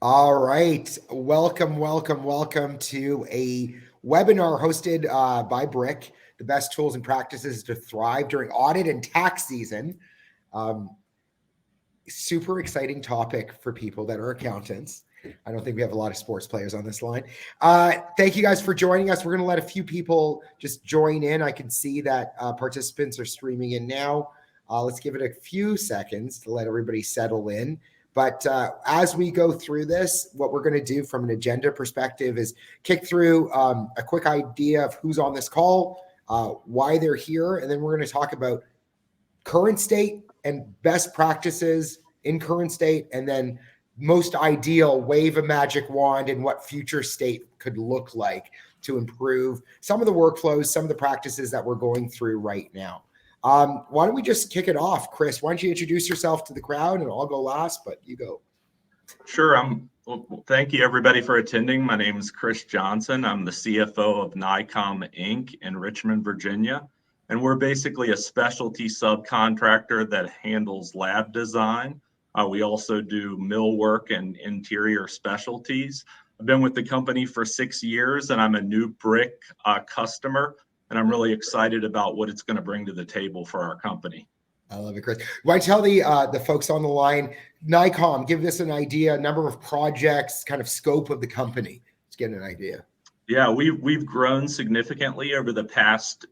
All right. Welcome to a webinar hosted by Briq, the best tools and practices to thrive during audit and tax season. Um, Super exciting topic for people that are accountants. I don't think we have a lot of sports players on this line. Thank you guys for joining us. We're going to let a few people just join in. I can see that participants are streaming in now. Let's give it a few seconds to let everybody settle in. But as we go through this, what we're going to do from an agenda perspective is kick through a quick idea of who's on this call, why they're here, and then we're going to talk about current state and best practices in current state, and then most ideal wave a magic wand and what future state could look like to improve some of the workflows, some of the practices that we're going through right now. Why don't we just kick it off? Chris, why don't you introduce yourself to the crowd, and I'll go last, but you go. Sure. Well, thank you, everybody, for attending. My name is Chris Johnson. I'm the CFO of Nycom Inc. in Richmond, Virginia. And we're basically a specialty subcontractor that handles lab design. We also do millwork and interior specialties. I've been with the company for 6 years, and I'm a new Briq customer. And I'm really excited about what it's going to bring to the table for our company. I love it, Chris. Why don't you tell the folks on the line, Nycom, give us an idea, number of projects, kind of scope of the company. Let's get an idea. Yeah, we've grown significantly over the past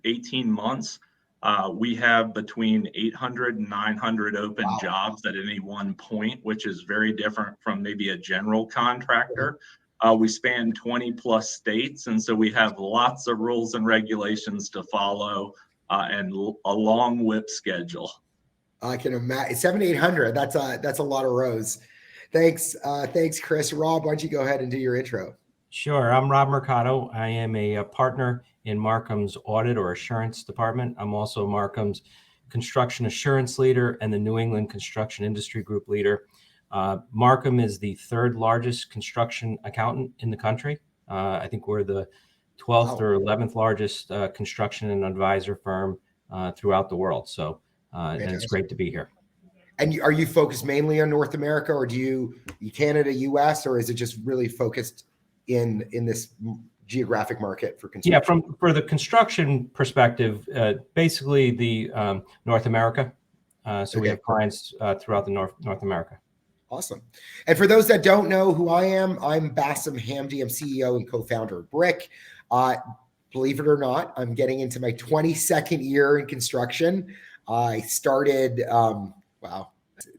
18 months. We have between 800 and 900 open jobs at any one point, which is very different from maybe a general contractor. We span 20 plus states, and so we have lots of rules and regulations to follow and a long whip schedule. I can imagine 700-800. That's a lot of rows. Thanks, Chris. Rob, why don't you go ahead and do your intro? Sure. I'm Rob Mercado. I am a partner in Marcum's Audit or Assurance Department. I'm also Marcum's Construction Assurance Leader and the New England Construction Industry Group Leader. Marcum is the third largest construction accountant in the country. I think we're the 12th or 11th largest construction and advisor firm throughout the world. So and it's great to be here. And are you focused mainly on North America, or do you Canada, US, or is it just really focused in this geographic market for construction? Yeah, for the construction perspective, basically the North America. So we have clients throughout the North America. Awesome. And for those that don't know who I am, I'm Bassem Hamdy. I'm CEO and co-founder of Briq. Believe it or not, I'm getting into my 22nd year in construction. I started, wow,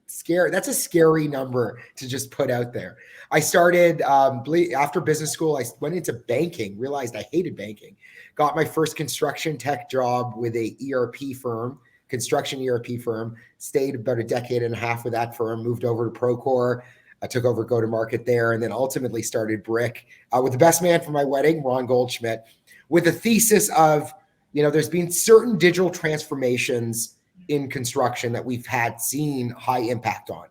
scary. That's a scary number to just put out there. I started after business school. I went into banking, realized I hated banking, got my first construction tech job with a ERP firm, construction ERP firm, stayed about a decade and a half with that firm, moved over to Procore. I took over go-to-market there, and then ultimately started Briq with the best man for my wedding, Ron Goldschmidt, with a thesis of, there's been certain digital transformations in construction that we've seen high impact on.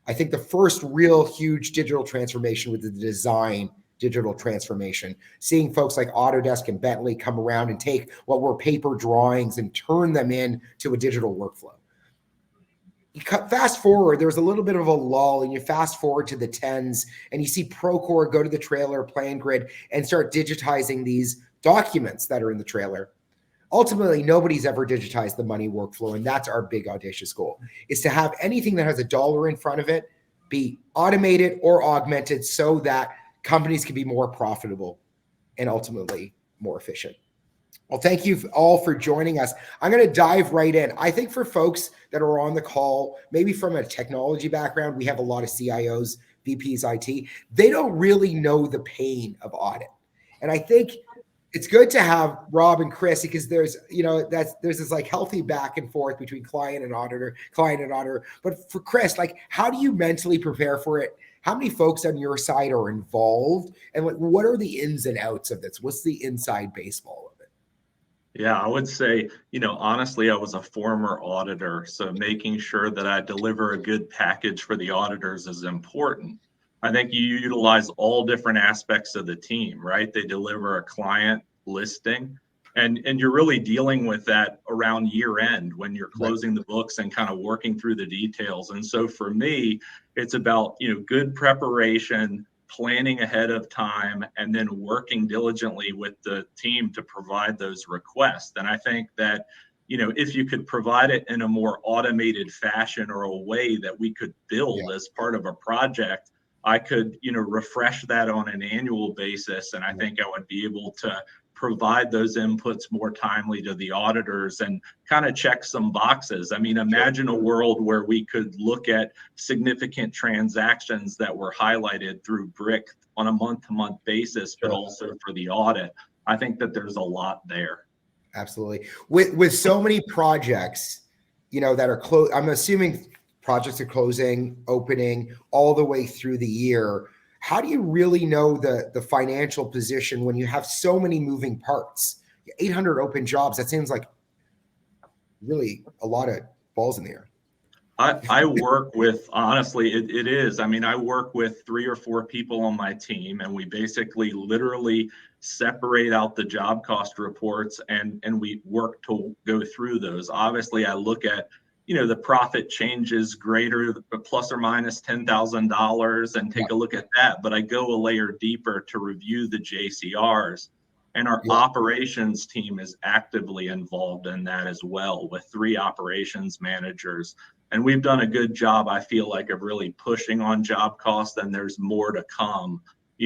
I think the first real huge digital transformation was the design digital transformation, seeing folks like Autodesk and Bentley come around and take what were paper drawings and turn them into a digital workflow. You fast forward, there was a little bit of a lull, and you fast forward to the 10s, and you see Procore go to the trailer plan grid and start digitizing these documents that are in the trailer. Ultimately, nobody's ever digitized the money workflow, and that's our big audacious goal, is to have anything that has a dollar in front of it be automated or augmented so that companies can be more profitable and ultimately more efficient. Well, thank you all for joining us. I'm going to dive right in. I think for folks that are on the call, maybe from a technology background, we have a lot of CIOs, VPs, IT. They don't really know the pain of audit. And I think it's good to have Rob and Chris, because there's this like healthy back and forth between client and auditor. But for Chris, like, how do you mentally prepare for it? How many folks on your side are involved? And what are the ins and outs of this? What's the inside baseball of it? Yeah, I would say, honestly, I was a former auditor. So making sure that I deliver a good package for the auditors is important. I think you utilize all different aspects of the team, right? They deliver a client listing. And you're really dealing with that around year end when you're Right. closing the books and kind of working through the details. And so for me, it's about, good preparation, planning ahead of time, and then working diligently with the team to provide those requests. And I think that, if you could provide it in a more automated fashion or a way that we could build as part of a project, I could, refresh that on an annual basis. And I think I would be able to provide those inputs more timely to the auditors and kind of check some boxes. I mean, imagine a world where we could look at significant transactions that were highlighted through Briq on a month-to-month basis, but also for the audit. I think that there's a lot there. Absolutely. With so many projects, that are closed, I'm assuming projects are closing, opening all the way through the year. How do you really know the financial position when you have so many moving parts? 800 open jobs, that seems like really a lot of balls in the air. I work with, honestly, it is. I mean, I work with 3 or 4 people on my team, and we basically literally separate out the job cost reports and we work to go through those. Obviously, I look at, the profit changes greater plus or minus $10,000 and take a look at that. But I go a layer deeper to review the JCRs. And our operations team is actively involved in that as well, with 3 operations managers. And we've done a good job, I feel like, of really pushing on job costs, and there's more to come,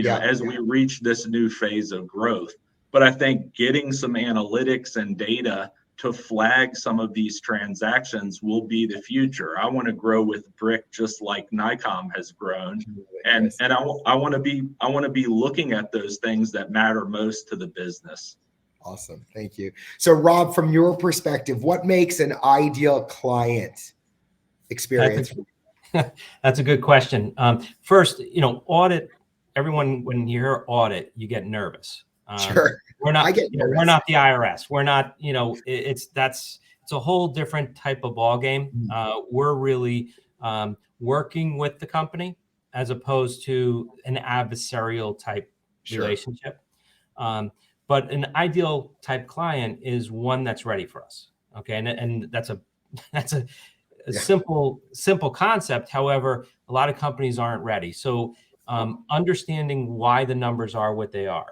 as we reach this new phase of growth. But I think getting some analytics and data to flag some of these transactions will be the future. I want to grow with Briq just like Nycom has grown, and I want to be looking at those things that matter most to the business. Awesome, thank you. So, Rob, from your perspective, what makes an ideal client experience? That's a good question. First, audit. Everyone, when you hear audit, you get nervous. Sure. We're not. We're not the IRS. We're not. It's a whole different type of ball game. We're really working with the company as opposed to an adversarial type relationship. But an ideal type client is one that's ready for us. Okay, and that's a simple concept. However, a lot of companies aren't ready. So understanding why the numbers are what they are.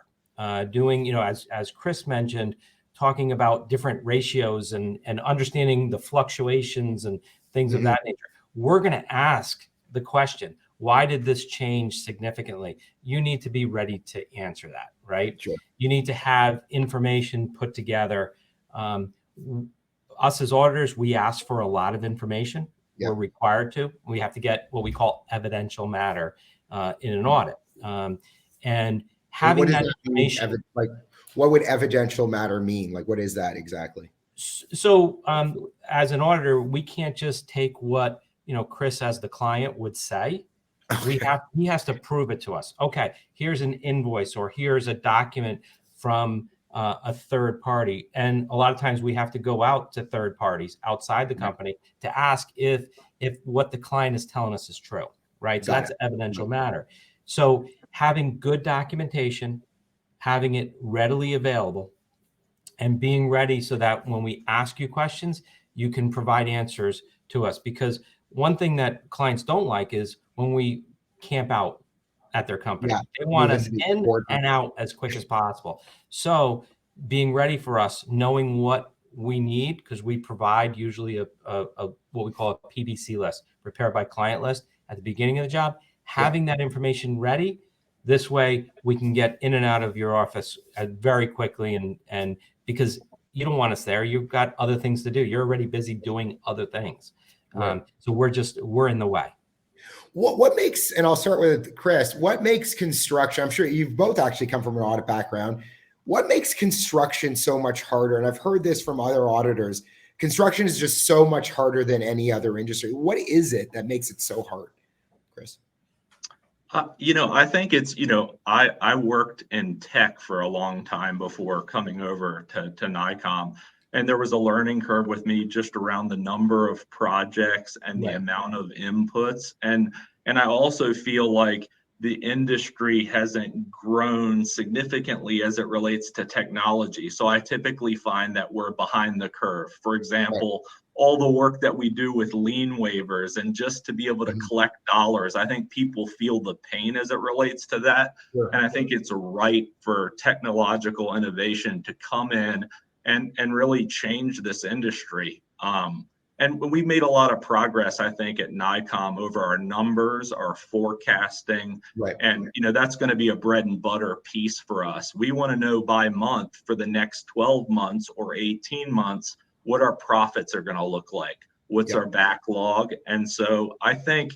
Doing, as Chris mentioned, talking about different ratios and understanding the fluctuations and things of that nature. We're going to ask the question, why did this change significantly? You need to be ready to answer that, right? Sure. You need to have information put together. Us as auditors, we ask for a lot of information. We're required to. We have to get what we call evidential matter in an audit. And having that information, what would evidential matter mean? Like, what is that exactly? So as an auditor, we can't just take what, Chris as the client would say. He has to prove it to us. Okay, here's an invoice or here's a document from a third party. And a lot of times we have to go out to third parties outside the company to ask if what the client is telling us is true, right? So that's evidential matter. So having good documentation, having it readily available, and being ready so that when we ask you questions, you can provide answers to us. Because one thing that clients don't like is when we camp out at their company. They want us in and out as quick as possible. So being ready for us, knowing what we need, because we provide usually a what we call a PBC list, prepared by client list, at the beginning of the job, having that information ready. This way we can get in and out of your office very quickly, and because you don't want us there, you've got other things to do. You're already busy doing other things. So we're in the way. What makes, and I'll start with Chris, what makes construction, I'm sure you've both actually come from an audit background. What makes construction so much harder? And I've heard this from other auditors. Construction is just so much harder than any other industry. What is it that makes it so hard, Chris? I think it's, I worked in tech for a long time before coming over to Nycom. And there was a learning curve with me just around the number of projects and the amount of inputs. And I also feel like the industry hasn't grown significantly as it relates to technology. So I typically find that we're behind the curve. For example, all the work that we do with lien waivers and just to be able to collect dollars, I think people feel the pain as it relates to that. Sure. And I think it's right for technological innovation to come in and really change this industry. And we've made a lot of progress, I think, at Nycom over our numbers, our forecasting, and that's going to be a bread and butter piece for us. We want to know by month for the next 12 months or 18 months what our profits are going to look like, what's our backlog. And so I think,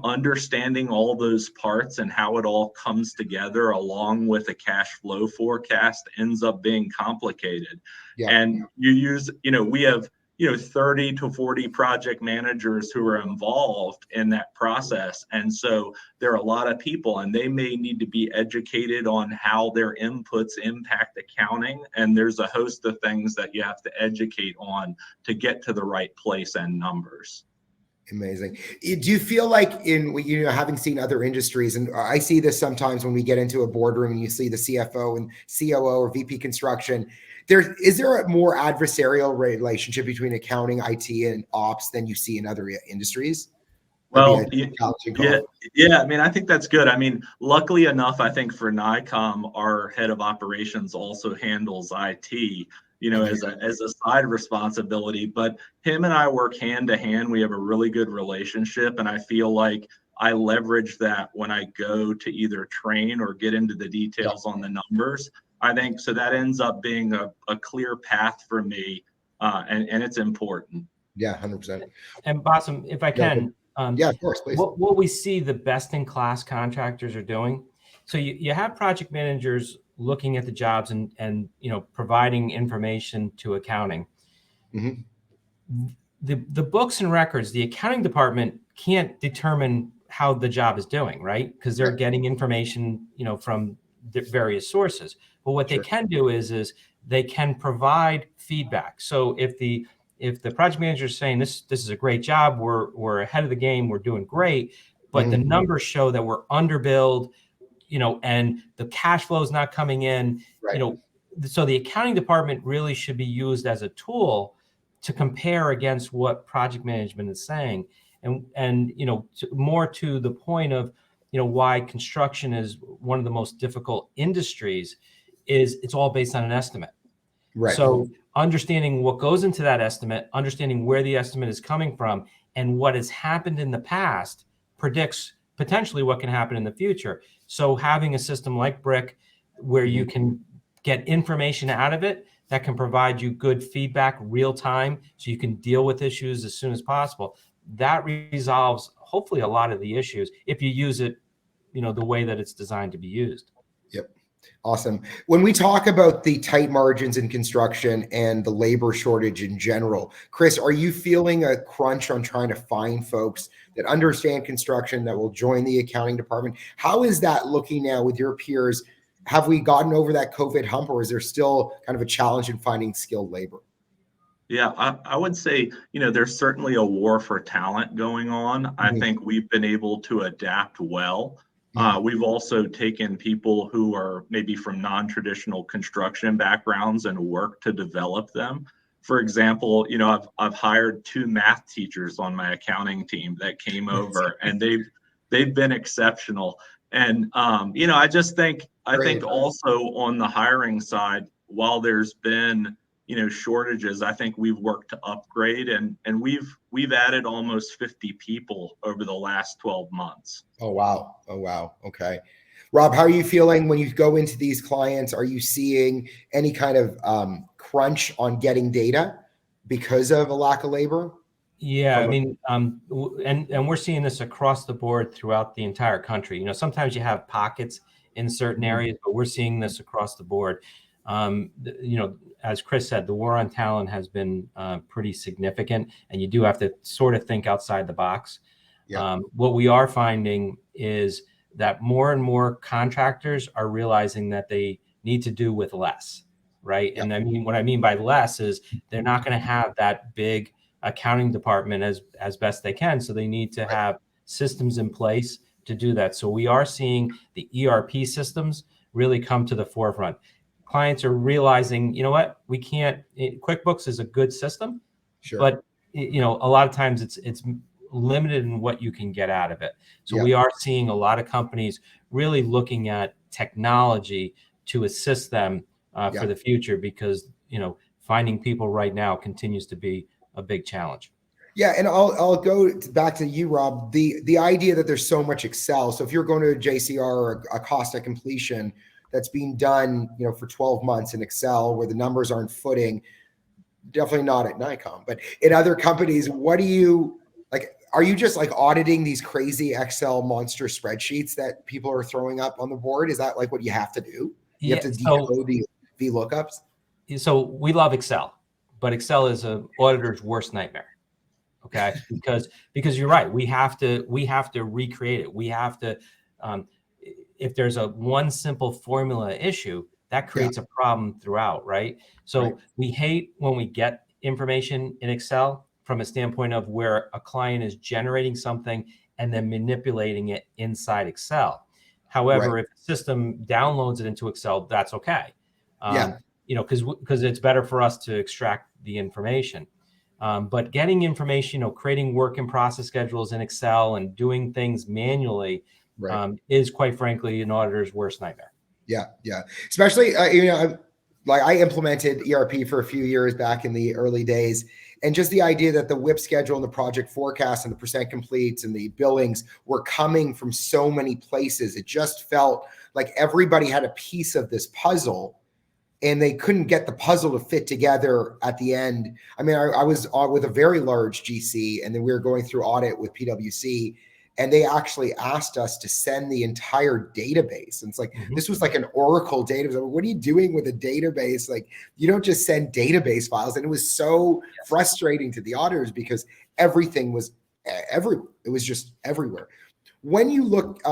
understanding all those parts and how it all comes together along with a cash flow forecast ends up being complicated. And you use, we have 30 to 40 project managers who are involved in that process. And so there are a lot of people, and they may need to be educated on how their inputs impact accounting. And there's a host of things that you have to educate on to get to the right place and numbers. Amazing. Do you feel like having seen other industries, and I see this sometimes when we get into a boardroom and you see the CFO and COO or VP construction, is there a more adversarial relationship between accounting, IT, and ops than you see in other industries? Well, yeah. I mean, I think that's good. I mean, luckily enough, I think for Nycom, our head of operations also handles IT, as a side responsibility. But him and I work hand to hand. We have a really good relationship, and I feel like I leverage that when I go to either train or get into the details on the numbers. I think so that ends up being a clear path for me, and it's important. Yeah, 100%. And Bassem, if I can, of course, please. What we see the best-in-class contractors are doing. So you have project managers looking at the jobs and providing information to accounting. The books and records, the accounting department can't determine how the job is doing, right? Because they're getting information, from the various sources. But what they can do is they can provide feedback. So if the project manager is saying this is a great job, we're ahead of the game, we're doing great, but the numbers show that we're underbilled, and the cash flow is not coming in, so the accounting department really should be used as a tool to compare against what project management is saying. And more to the point of, why construction is one of the most difficult industries is it's all based on an estimate. So understanding what goes into that estimate, understanding where the estimate is coming from, and what has happened in the past predicts potentially what can happen in the future. So having a system like Briq where you can get information out of it that can provide you good feedback real time so you can deal with issues as soon as possible, that resolves hopefully a lot of the issues if you use it, the way that it's designed to be used. Yep. Awesome. When we talk about the tight margins in construction and the labor shortage in general, Chris, are you feeling a crunch on trying to find folks that understand construction that will join the accounting department? How is that looking now with your peers? Have we gotten over that COVID hump, or is there still kind of a challenge in finding skilled labor? Yeah, I would say, there's certainly a war for talent going on. I think we've been able to adapt well. We've also taken people who are maybe from non-traditional construction backgrounds and work to develop them. For example, I've hired 2 math teachers on my accounting team that came over, and they've been exceptional. And I just think also on the hiring side, while there's been shortages, I think we've worked to upgrade, and we've added almost 50 people over the last 12 months. Oh wow. Okay. Rob, how are you feeling when you go into these clients? Are you seeing any kind of crunch on getting data because of a lack of labor? Yeah, I mean, and we're seeing this across the board throughout the entire country. Sometimes you have pockets in certain areas, but we're seeing this across the board. As Chris said, the war on talent has been pretty significant, and you do have to sort of think outside the box. What we are finding is that more and more contractors are realizing that they need to do with less, right? And what I mean by less is they're not going to have that big accounting department as best they can. So they need to have systems in place to do that. So we are seeing the ERP systems really come to the forefront. Clients are realizing, you know what, we can't, QuickBooks is a good system, Sure. but you know, a lot of times it's limited in what you can get out of it. So Yeah. we are seeing a lot of companies really looking at technology to assist them for the future, because, you know, finding people right now continues to be a big challenge. Yeah, and I'll go back to you, Rob. The idea that there's so much Excel. So if you're going to a JCR or a cost at completion that's being done, you know, for 12 months in Excel where the numbers aren't footing, definitely not at Nycom, but in other companies, what do you like? Are you just like auditing these crazy Excel monster spreadsheets that people are throwing up on the board? Is that like what you have to do? You have to decode the VLOOKUPs? So we love Excel, but Excel is an auditor's worst nightmare. Okay, because you're right. We have to recreate it. We have to, if there's a one simple formula issue, that creates a problem throughout, right? So we hate when we get information in Excel from a standpoint of where a client is generating something and then manipulating it inside Excel. However, if the system downloads it into Excel, that's okay. You know, because it's better for us to extract the information. But getting information, you know, creating work in process schedules in Excel and doing things manually is, quite frankly, an auditor's worst nightmare. Yeah. Especially, you know, I implemented ERP for a few years back in the early days. And just the idea that the WIP schedule and the project forecast and the percent completes and the billings were coming from so many places. It just felt like everybody had a piece of this puzzle, and they couldn't get the puzzle to fit together at the end. I mean, I was with a very large GC, and then we were going through audit with PwC, and they actually asked us to send the entire database. And it's like, this was like an Oracle database. What are you doing with a database? Like, you don't just send database files. And it was so frustrating to the auditors because everything was everywhere. It was just everywhere. When you look,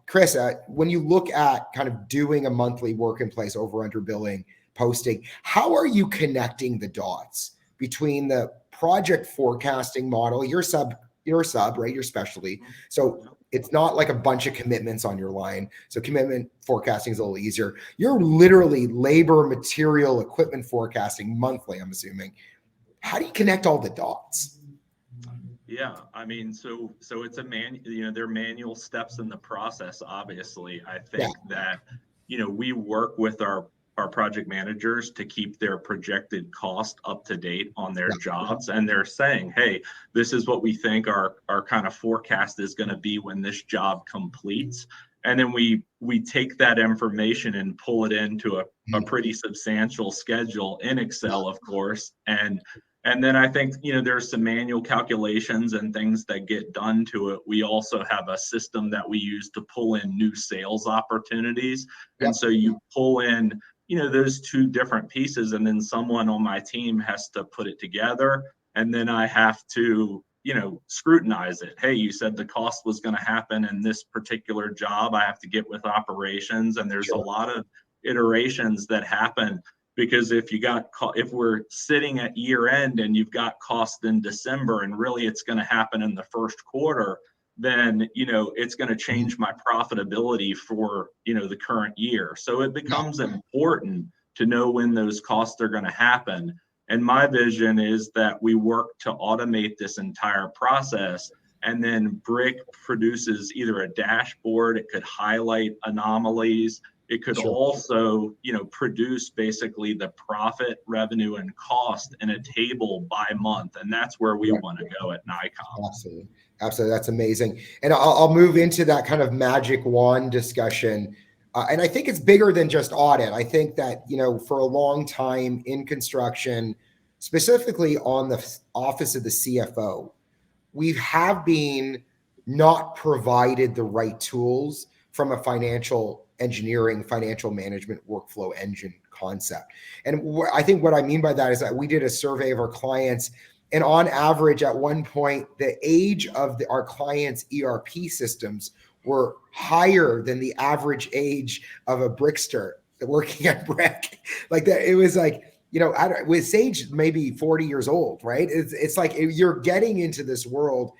Chris, when you look at kind of doing a monthly work in place over under billing posting, how are you connecting the dots between the project forecasting model, your sub, right? Your specialty. So it's not like a bunch of commitments on your line. So commitment forecasting is a little easier. You're literally labor, material, equipment forecasting monthly, I'm assuming. How do you connect all the dots? Yeah, I mean, so it's there are manual steps in the process. Obviously, I think that, you know, we work with our project managers to keep their projected cost up to date on their jobs. And they're saying, hey, this is what we think our kind of forecast is going to be when this job completes. And then we take that information and pull it into a pretty substantial schedule in Excel, of course. And then I think, you know, there's some manual calculations and things that get done to it. We also have a system that we use to pull in new sales opportunities. And so you pull in, you know, those two different pieces, and then someone on my team has to put it together. And then I have to, you know, scrutinize it. Hey, you said the cost was going to happen in this particular job. I have to get with operations. And there's a lot of iterations that happen. Because if we're sitting at year end and you've got cost in December and really it's going to happen in the first quarter, then, you know, it's going to change my profitability for, you know, the current year. So it becomes important to know when those costs are going to happen. And my vision is that we work to automate this entire process. And then Briq produces either a dashboard, it could highlight anomalies. It could also, you know, produce basically the profit, revenue, and cost in a table by month. And that's where we want to go at Nycom. Absolutely. That's amazing. And I'll move into that kind of magic wand discussion. And I think it's bigger than just audit. I think that, you know, for a long time in construction, specifically on the office of the CFO, we have been not provided the right tools from a financial engineering, financial management workflow engine concept. And I think what I mean by that is that we did a survey of our clients, and on average, at one point, the age of our clients' ERP systems were higher than the average age of a Briqster working at Briq. Like that, it was like, you know, with Sage maybe 40 years old, right? It's like you're getting into this world.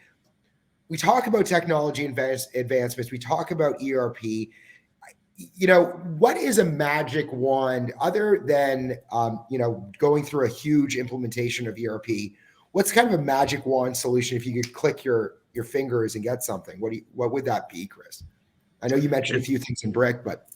we talk about technology advancements. We talk about ERP. You know, what is a magic wand other than, you know, going through a huge implementation of ERP? What's kind of a magic wand solution if you could click your fingers and get something? What would that be, Chris? I know you mentioned a few things in Briq, but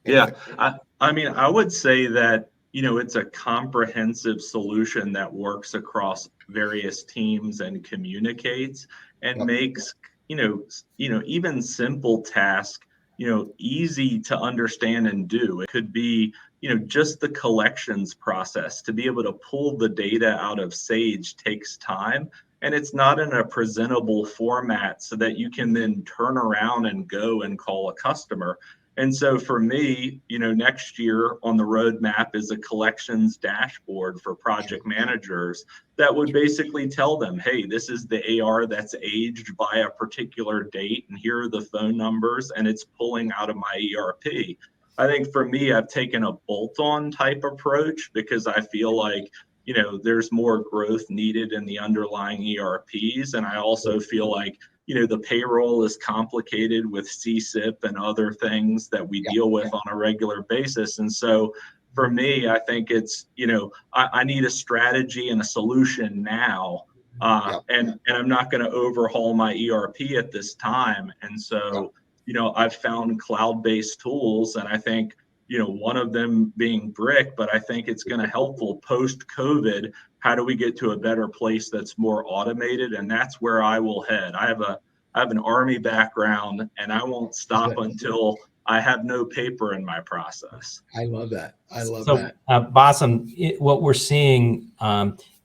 anything. Yeah, I mean, I would say that, you know, it's a comprehensive solution that works across various teams and communicates and makes, you know, even simple tasks, you know, easy to understand and do. It could be, you know, just the collections process. To be able to pull the data out of Sage takes time, and it's not in a presentable format so that you can then turn around and go and call a customer. And so for me, you know, next year on the roadmap is a collections dashboard for project managers that would basically tell them, hey, this is the AR that's aged by a particular date, and here are the phone numbers, and it's pulling out of my ERP. I think for me, I've taken a bolt-on type approach because I feel like, you know, there's more growth needed in the underlying ERPs. And I also feel like, you know, the payroll is complicated with CSIP and other things that we deal with on a regular basis. And so for me, I think it's, you know, I need a strategy and a solution now. And I'm not going to overhaul my ERP at this time. And so, you know, I've found cloud-based tools, and I think, you know, one of them being Briq, but I think it's going to helpful post-COVID. How do we get to a better place that's more automated? And that's where I will head. I have an Army background, and I won't stop until I have no paper in my process. I love that. I love that. Bassem, what we're seeing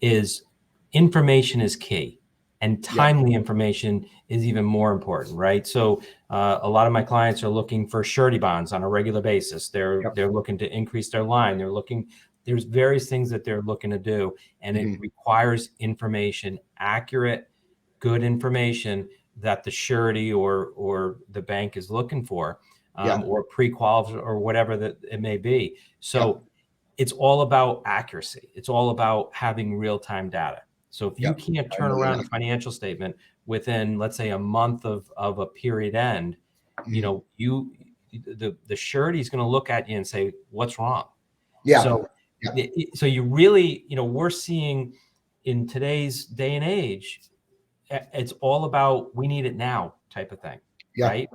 is information is key, and timely information is even more important, right? So a lot of my clients are looking for surety bonds on a regular basis. They're looking to increase their line. There's various things that they're looking to do, and it requires information, accurate, good information that the surety or the bank is looking for, or pre-qualified or whatever that it may be. So it's all about accuracy. It's all about having real-time data. So if you can't turn around a financial statement within, let's say, a month of a period end, you know, the surety is going to look at you and say, what's wrong? So you really, you know, we're seeing in today's day and age, it's all about we need it now type of thing, right?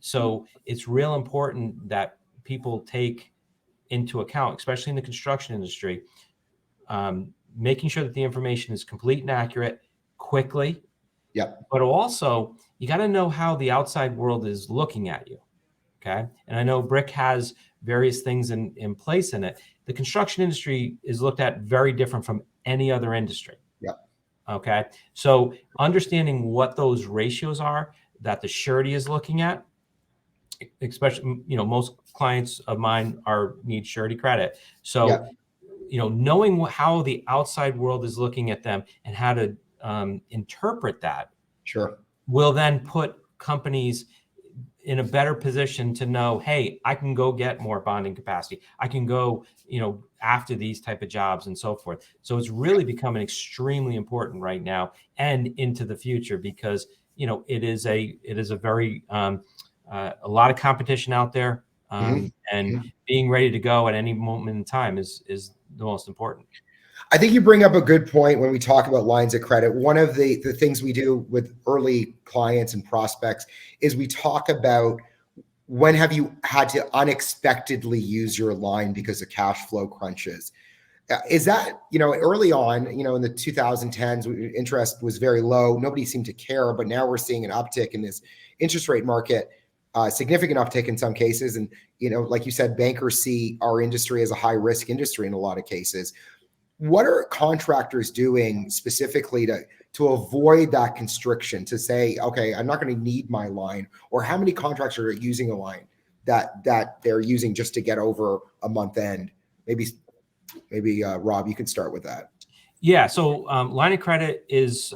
So it's real important that people take into account, especially in the construction industry, making sure that the information is complete and accurate quickly. But also, you got to know how the outside world is looking at you. Okay. And I know Briq has various things in place in it. The construction industry is looked at very different from any other industry. Okay. So understanding what those ratios are that the surety is looking at, especially, you know, most clients of mine need surety credit. So, you know, knowing how the outside world is looking at them and how to interpret that will then put companies in a better position to know, hey, I can go get more bonding capacity. I can go, you know, after these type of jobs and so forth. So it's really becoming extremely important right now and into the future because, you know, it is a very, a lot of competition out there, and being ready to go at any moment in time is the most important. I think you bring up a good point when we talk about lines of credit. One of the things we do with early clients and prospects is we talk about when have you had to unexpectedly use your line because of cash flow crunches. Is that, you know, early on, you know, in the 2010s, interest was very low. Nobody seemed to care, but now we're seeing an uptick in this interest rate market, significant uptick in some cases. And, you know, like you said, bankers see our industry as a high risk industry in a lot of cases. What are contractors doing specifically to avoid that constriction, to say, okay, I'm not going to need my line? Or how many contractors are using a line that they're using just to get over a month end? Maybe Rob, you can start with that. Yeah. So line of credit is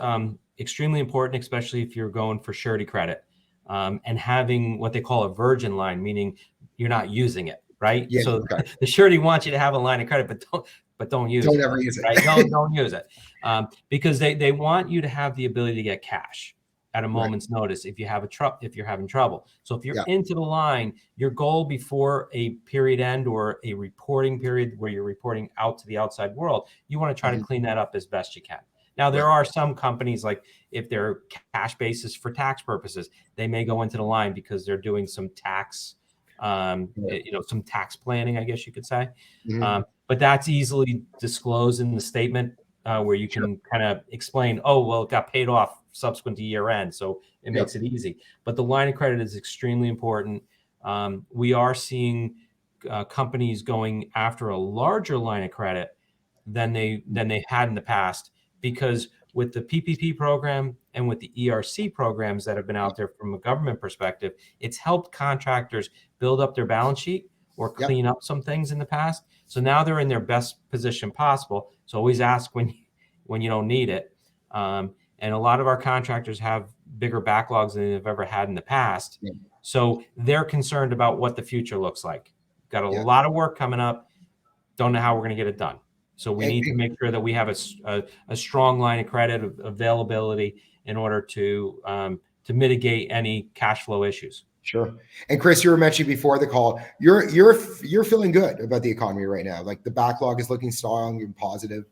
extremely important, especially if you're going for surety credit, and having what they call a virgin line, meaning you're not using it, right? So the surety wants you to have a line of credit, but don't use it. Don't ever use it. Right? Don't use it, because they want you to have the ability to get cash. at a moment's notice if you have if you're having trouble. So if you're into the line, your goal before a period end or a reporting period where you're reporting out to the outside world, you want to try to clean that up as best you can. Now, there are some companies, like if they're cash basis for tax purposes, they may go into the line because they're doing some tax, some tax planning, I guess you could say. But that's easily disclosed in the statement where you can kind of explain, oh, well, it got paid off subsequent to year end. So it makes it easy. But the line of credit is extremely important. We are seeing companies going after a larger line of credit than they had in the past, because with the PPP program and with the ERC programs that have been out there from a government perspective, it's helped contractors build up their balance sheet or clean up some things in the past. So now they're in their best position possible. So always ask when you don't need it. And a lot of our contractors have bigger backlogs than they've ever had in the past. So they're concerned about what the future looks like. Got a lot of work coming up. Don't know how we're going to get it done. So we need to make sure that we have a strong line of credit availability in order to mitigate any cash flow issues. Sure. And Chris, you were mentioning before the call, you're feeling good about the economy right now. Like the backlog is looking strong and positive.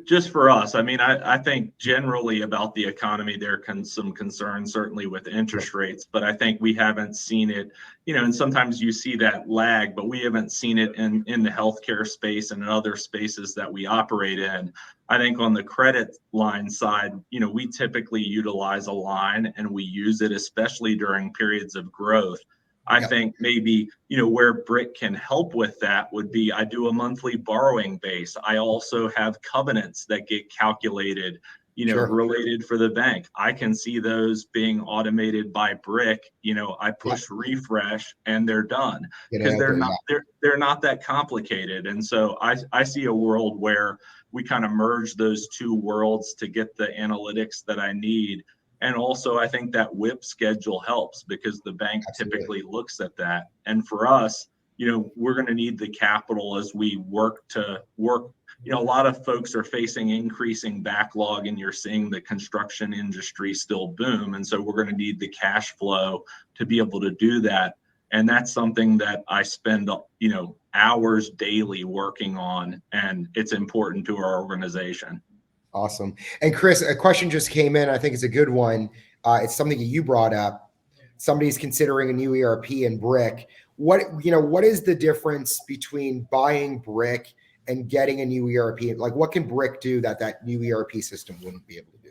Just for us, I mean, I think generally about the economy, there can some concerns, certainly with interest rates, but I think we haven't seen it, and sometimes you see that lag, but we haven't seen it in the healthcare space and in other spaces that we operate in. I think on the credit line side, we typically utilize a line and we use it, especially during periods of growth. I think maybe, where Briq can help with that would be, I do a monthly borrowing base. I also have covenants that get calculated, related for the bank. I can see those being automated by Briq. I push refresh and they're done because they're not that complicated. And so I see a world where we kind of merge those two worlds to get the analytics that I need. And also, I think that WIP schedule helps because the bank typically looks at that. And for us, we're going to need the capital as we work. A lot of folks are facing increasing backlog, and you're seeing the construction industry still boom. And so we're going to need the cash flow to be able to do that. And that's something that I spend, hours daily working on, and it's important to our organization. Awesome. And Chris, a question just came in. I think it's a good one. It's something that you brought up. Somebody's considering a new ERP and Briq. What is the difference between buying Briq and getting a new ERP? Like, what can Briq do that new ERP system wouldn't be able to do?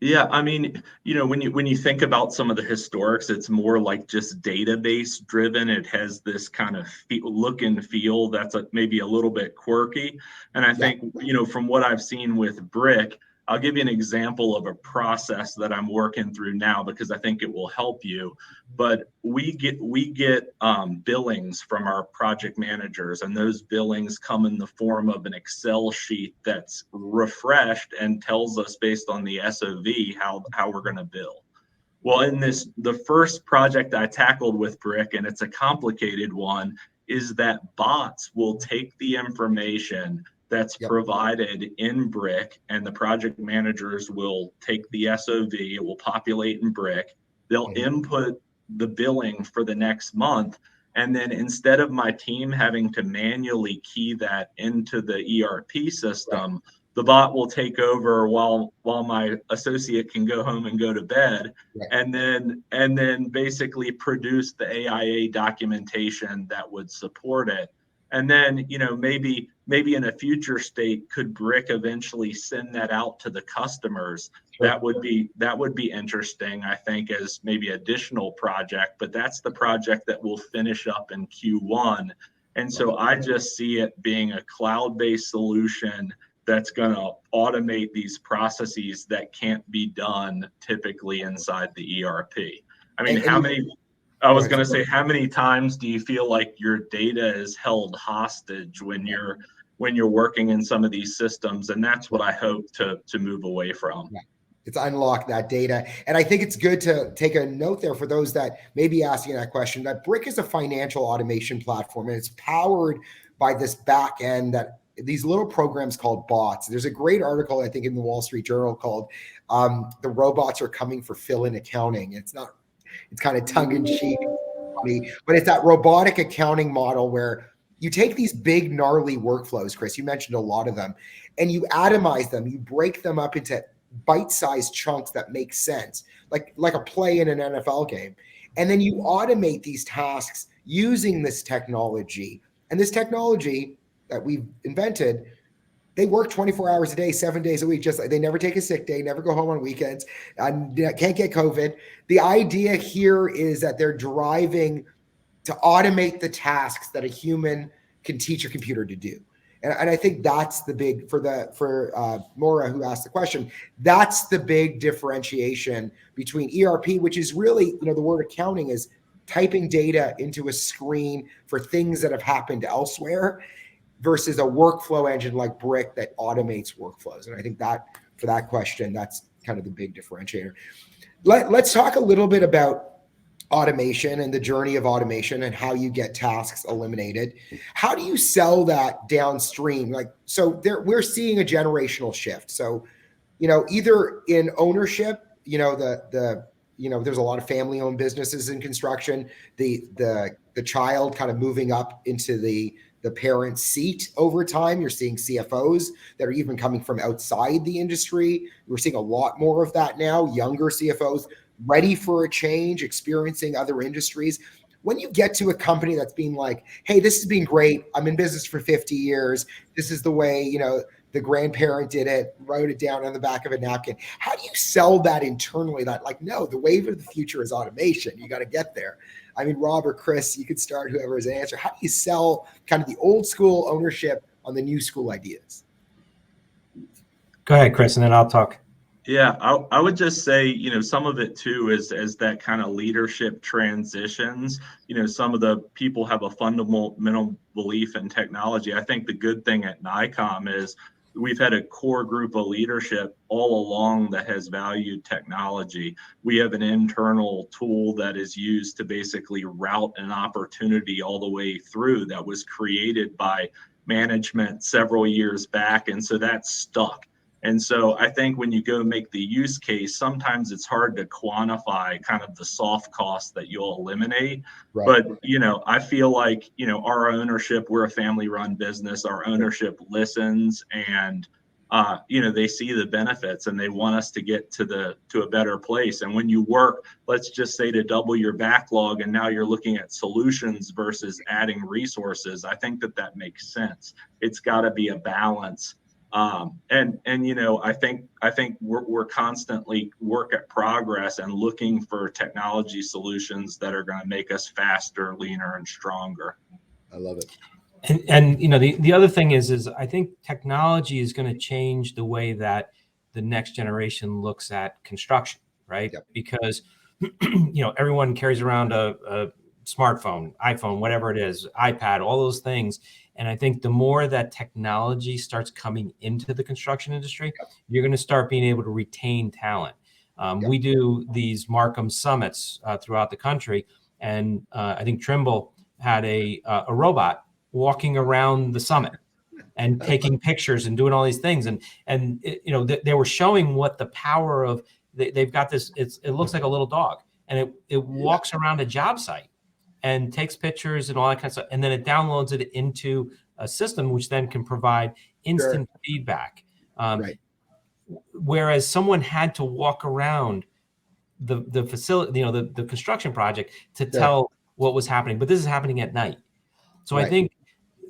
Yeah, I mean, when you think about some of the historics, it's more like just database driven. It has this kind of look and feel that's maybe a little bit quirky. And I think, from what I've seen with Briq, I'll give you an example of a process that I'm working through now because I think it will help you. But we get billings from our project managers, and those billings come in the form of an Excel sheet that's refreshed and tells us based on the SOV how we're going to bill. Well, in the first project I tackled with Briq, and it's a complicated one, is that bots will take the information that's provided in Briq, and the project managers will take the SOV, it will populate in Briq, they'll input the billing for the next month, and then instead of my team having to manually key that into the ERP system, the bot will take over while my associate can go home and go to bed, and then basically produce the AIA documentation that would support it. And then, maybe in a future state, could Briq eventually send that out to the customers? That would be interesting, I think, as maybe additional project, but that's the project that will finish up in Q1. And so I just see it being a cloud-based solution that's going to automate these processes that can't be done typically inside the ERP. I mean, how many times do you feel like your data is held hostage when you're working in some of these systems? And that's what I hope to move away from. It's unlock that data. And I think it's good to take a note there for those that may be asking that question, that Briq is a financial automation platform, and it's powered by this back end that these little programs called bots. There's a great article, I think, in the Wall Street Journal called "The Robots Are Coming for Fill-in Accounting." It's kind of tongue-in-cheek, but it's that robotic accounting model where you take these big, gnarly workflows, Chris, you mentioned a lot of them, and you atomize them, you break them up into bite-sized chunks that make sense, like a play in an NFL game. And then you automate these tasks using this technology. And this technology that we've invented, they work 24 hours a day, 7 days a week. Just like they never take a sick day, never go home on weekends, can't get COVID. The idea here is that they're driving to automate the tasks that a human can teach a computer to do. And I think that's the big, for Maura who asked the question, that's the big differentiation between ERP, which is really, the word accounting is typing data into a screen for things that have happened elsewhere, versus a workflow engine like Briq that automates workflows. And I think that for that question, that's kind of the big differentiator. Let's talk a little bit about automation and the journey of automation and how you get tasks eliminated. How do you sell that downstream? We're seeing a generational shift. So, either in ownership, there's a lot of family-owned businesses in construction. The child kind of moving up into the parent seat over time. You're seeing CFOs that are even coming from outside the industry. We're seeing a lot more of that now. Younger CFOs ready for a change, experiencing other industries. When you get to a company that's being like, hey, this has been great. I'm in business for 50 years. This is the way, the grandparent did it, wrote it down on the back of a napkin. How do you sell that internally? That no, the wave of the future is automation. You got to get there. I mean, Rob or Chris, you could start, whoever has an answer. How do you sell kind of the old school ownership on the new school ideas? Go ahead, Chris, and then I'll talk. Yeah, I would just say, some of it too is as that kind of leadership transitions, some of the people have a fundamental belief in technology. I think the good thing at Nycom is we've had a core group of leadership all along that has valued technology. We have an internal tool that is used to basically route an opportunity all the way through that was created by management several years back. And so that's stuck. And so I think when you go make the use case, sometimes it's hard to quantify kind of the soft costs that you'll eliminate. Right. But, I feel like, our ownership, we're a family run business, our ownership listens and, they see the benefits and they want us to get to a better place. And when you work, let's just say to double your backlog and now you're looking at solutions versus adding resources, I think that makes sense. It's got to be a balance. I think we're constantly work at progress and looking for technology solutions that are going to make us faster, leaner, and stronger. I love it. And the other thing is I think technology is going to change the way that the next generation looks at construction, right? Yep. Because everyone carries around a smartphone, iPhone, whatever it is, iPad, all those things. And I think the more that technology starts coming into the construction industry, you're going to start being able to retain talent. We do these Marcum summits throughout the country. And I think Trimble had a robot walking around the summit and taking pictures and doing all these things. And they were showing what the power of, they've got this, it looks like a little dog and it walks around a job site and takes pictures and all that kind of stuff. And then it downloads it into a system, which then can provide instant feedback. Right. Whereas someone had to walk around the facility, the construction project to tell what was happening. But this is happening at night. So I think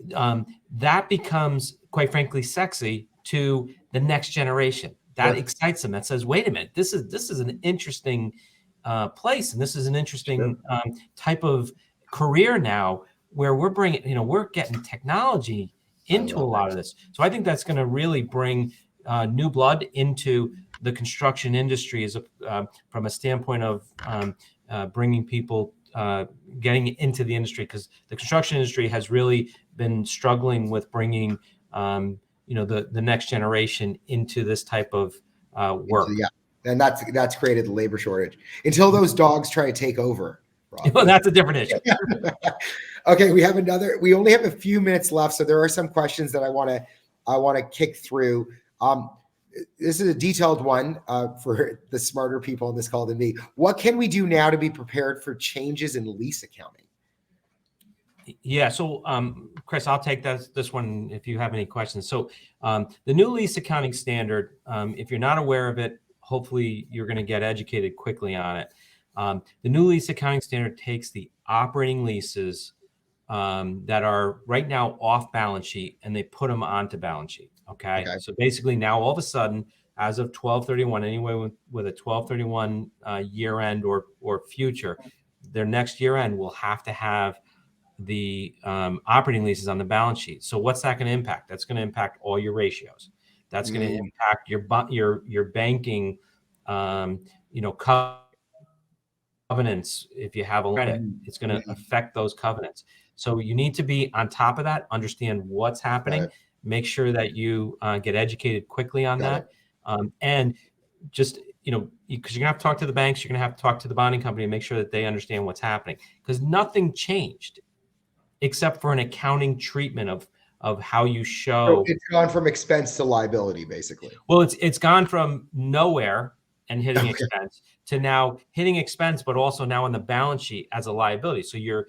that becomes, quite frankly, sexy to the next generation. That excites them. That says, wait a minute, this is an interesting place, and this is an interesting type of career now, where we're bringing, we're getting technology into a lot of this. So I think that's going to really bring new blood into the construction industry as from a standpoint of bringing people getting into the industry, because the construction industry has really been struggling with bringing the next generation into this type of work. Yeah, and that's created the labor shortage until those dogs try to take over. Rob. Well, that's a different issue. Okay, we only have a few minutes left, so there are some questions that I want to kick through. This is a detailed one for the smarter people on this call than me. What can we do now to be prepared for changes in lease accounting? Yeah. So, Chris, I'll take this one if you have any questions. So the new lease accounting standard, if you're not aware of it, hopefully you're going to get educated quickly on it. The new lease accounting standard takes the operating leases that are right now off balance sheet and they put them onto balance sheet. Okay. So basically now all of a sudden, as of 12/31, anyway, with a 12/31 year end or future, their next year end will have to have the operating leases on the balance sheet. So what's that going to impact? That's going to impact all your ratios. That's going to impact your banking, covenants. If you have a credit, it's going to affect those covenants. So you need to be on top of that, understand what's happening, make sure that you get educated quickly on that. And just, because you're going to have to talk to the banks, you're going to have to talk to the bonding company and make sure that they understand what's happening, because nothing changed except for an accounting treatment of how you show. So it's gone from expense to liability, basically. Well, it's gone from nowhere and hitting expense to now hitting expense, but also now on the balance sheet as a liability. So your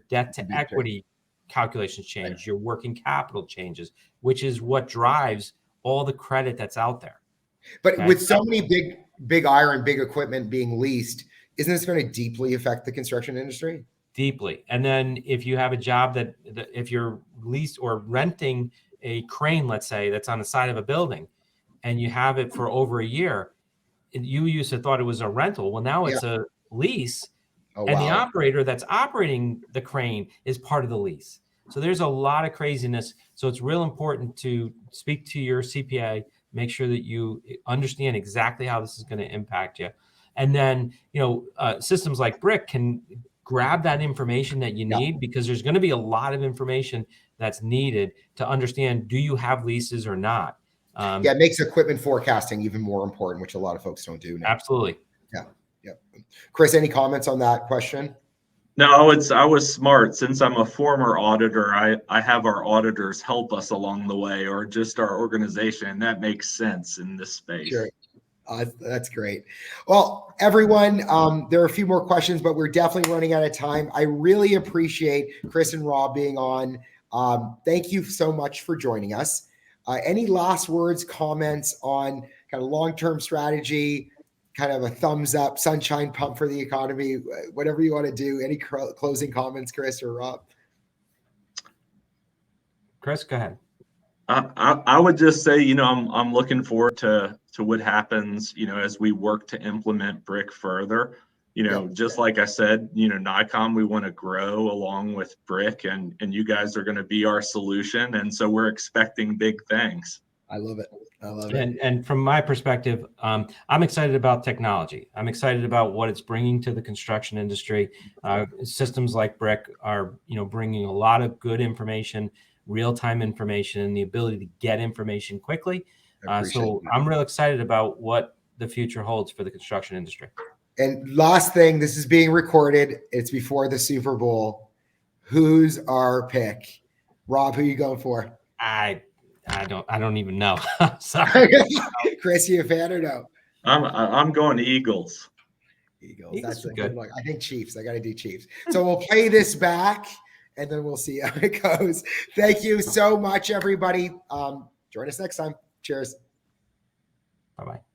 debt to equity calculations change, your working capital changes, which is what drives all the credit that's out there. But with so many big iron, big equipment being leased, isn't this going to deeply affect the construction industry? Deeply. And then if you have a job that if you're leased or renting a crane, let's say, that's on the side of a building and you have it for over a year, you used to thought it was a rental. Well, now it's a lease. The operator that's operating the crane is part of the lease. So there's a lot of craziness. So it's real important to speak to your CPA, make sure that you understand exactly how this is going to impact you. And then, systems like Briq can grab that information that you need, because there's going to be a lot of information that's needed to understand, do you have leases or not? It makes equipment forecasting even more important, which a lot of folks don't do now. Absolutely. Yeah. Chris, any comments on that question? No, I was smart. Since I'm a former auditor, I have our auditors help us along the way, or just our organization. And that makes sense in this space. Sure. That's great. Well, everyone, there are a few more questions, but we're definitely running out of time. I really appreciate Chris and Rob being on. Thank you so much for joining us. Any last words, comments on kind of long-term strategy, kind of a thumbs up, sunshine pump for the economy, whatever you want to do? Any closing comments, Chris or Rob? Chris, go ahead. I would just say, I'm looking forward to what happens, as we work to implement Briq further. Just like I said, Nycom, we want to grow along with Briq, and you guys are going to be our solution. And so we're expecting big things. I love it. And from my perspective, I'm excited about technology. I'm excited about what it's bringing to the construction industry. Systems like Briq are, bringing a lot of good information, real-time information, and the ability to get information quickly. So I'm real excited about what the future holds for the construction industry. And last thing, this is being recorded. It's before the Super Bowl. Who's our pick? Rob, who are you going for? I don't even know. Sorry. Chris, you a fan or no? I'm going Eagles. Eagles. That's a good one. I think Chiefs. I got to do Chiefs. So we'll play this back and then we'll see how it goes. Thank you so much, everybody. Join us next time. Cheers. Bye-bye.